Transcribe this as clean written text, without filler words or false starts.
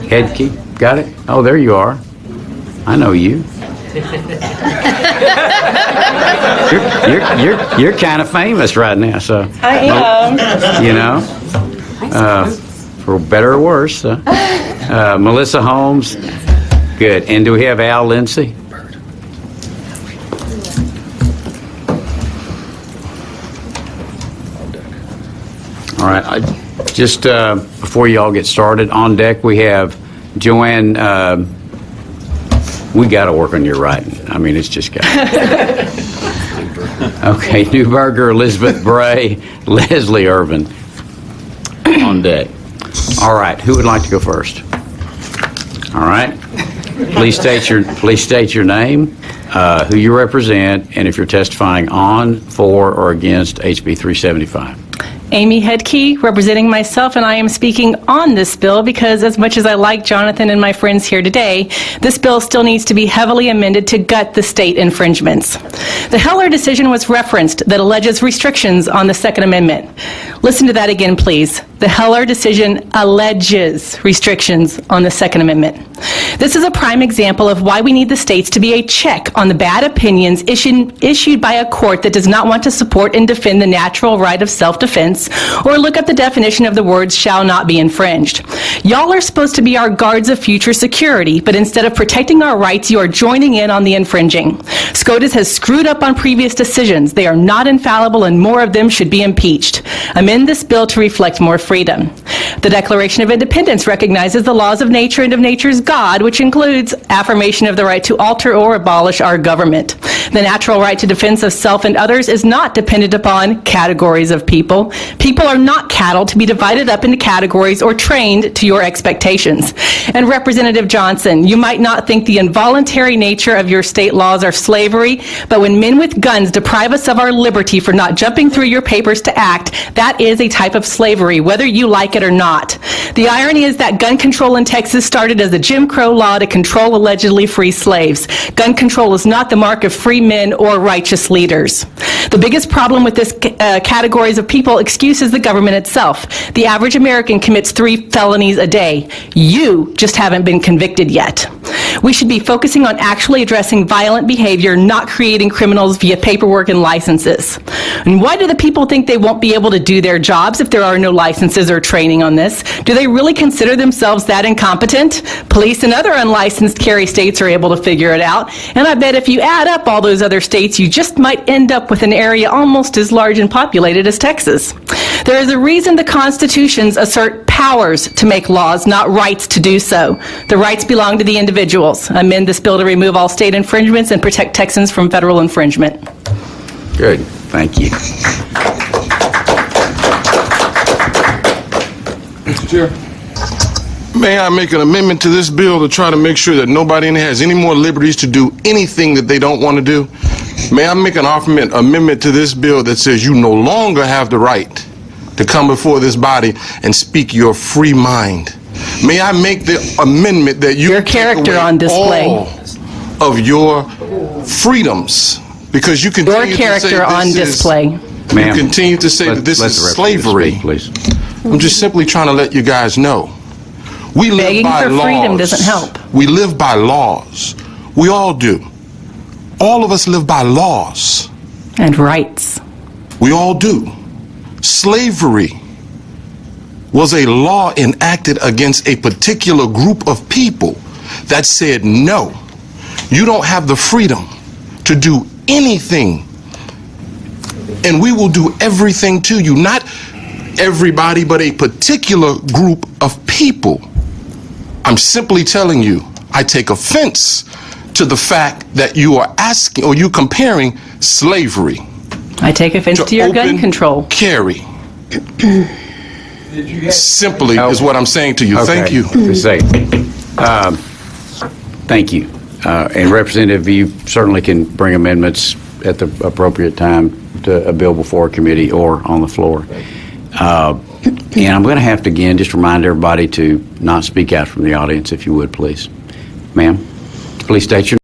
Head key. Got it? Oh, there you are. I know you. You're kind of famous right now, so. I am. You know, for better or worse. Melissa Holmes. Good. And do we have Al Lindsay? All right. Just before you all get started, on deck we have Joanne. We got to work on your writing. I mean, it's just got. Okay, Newberger, Elizabeth Bray, Leslie Irvin on deck. All right. Who would like to go first? All right. Please state your name, who you represent, and if you're testifying on, for, or against HB 375. Amy Hedke, representing myself, and I am speaking on this bill because as much as I like Jonathan and my friends here today, this bill still needs to be heavily amended to gut the state infringements. The Heller decision was referenced that alleges restrictions on the Second Amendment. Listen to that again, please. The Heller decision alleges restrictions on the Second Amendment. This is a prime example of why we need the states to be a check on the bad opinions issued by a court that does not want to support and defend the natural right of self-defense or look up the definition of the words shall not be infringed. Y'all are supposed to be our guards of future security, but instead of protecting our rights, you are joining in on the infringing. SCOTUS has screwed up on previous decisions. They are not infallible and more of them should be impeached. Amend this bill to reflect more freedom. The Declaration of Independence recognizes the laws of nature and of nature's God, which includes affirmation of the right to alter or abolish our government. The natural right to defense of self and others is not dependent upon categories of people. People are not cattle to be divided up into categories or trained to your expectations. And Representative Johnson, you might not think the involuntary nature of your state laws are slavery, but when men with guns deprive us of our liberty for not jumping through your papers to act, that is a type of slavery, whether you like it or not. The irony is that gun control in Texas started as a Jim Crow law to control allegedly free slaves. Gun control is not the mark of free men or righteous leaders. The biggest problem with this categories of people excuses the government itself. The average American commits 3 felonies a day. You just haven't been convicted yet. We should be focusing on actually addressing violent behavior, not creating criminals via paperwork and licenses. And why do the people think they won't be able to do their jobs if there are no licenses or training on this? Do they really consider themselves that incompetent? Police and other unlicensed carry states are able to figure it out. And I bet if you add up all those other states, you just might end up with an area almost as large and populated as Texas. There is a reason the constitutions assert powers to make laws, not rights to do so. The rights belong to the individuals. Amend this bill to remove all state infringements and protect Texans from federal infringement. Good. Thank you. Mr. Chair, may I make an amendment to this bill to try to make sure that nobody in here has any more liberties to do anything that they don't want to do? May I make an amendment to this bill that says you no longer have the right to come before this body and speak your free mind? May I make the amendment that you your character on display, all of your freedoms, because you continue your character to say on display. You continue to say that this is slavery. Speak, please. I'm just simply trying to let you guys know. We live Begging by for laws. freedom doesn't help. We live by laws. We all do. All of us live by laws. And rights. We all do. Slavery was a law enacted against a particular group of people that said, no, you don't have the freedom to do anything, and we will do everything to you. Not everybody, but a particular group of people. I'm simply telling you, I take offense to the fact that you are asking, or you comparing slavery. I take offense to your gun control. Carry. Simply is what I'm saying to you. Okay. Thank you. Thank you. And Representative, you certainly can bring amendments at the appropriate time to a bill before a committee or on the floor. And I'm going to have to again just remind everybody to not speak out from the audience, if you would, please. Ma'am, please state your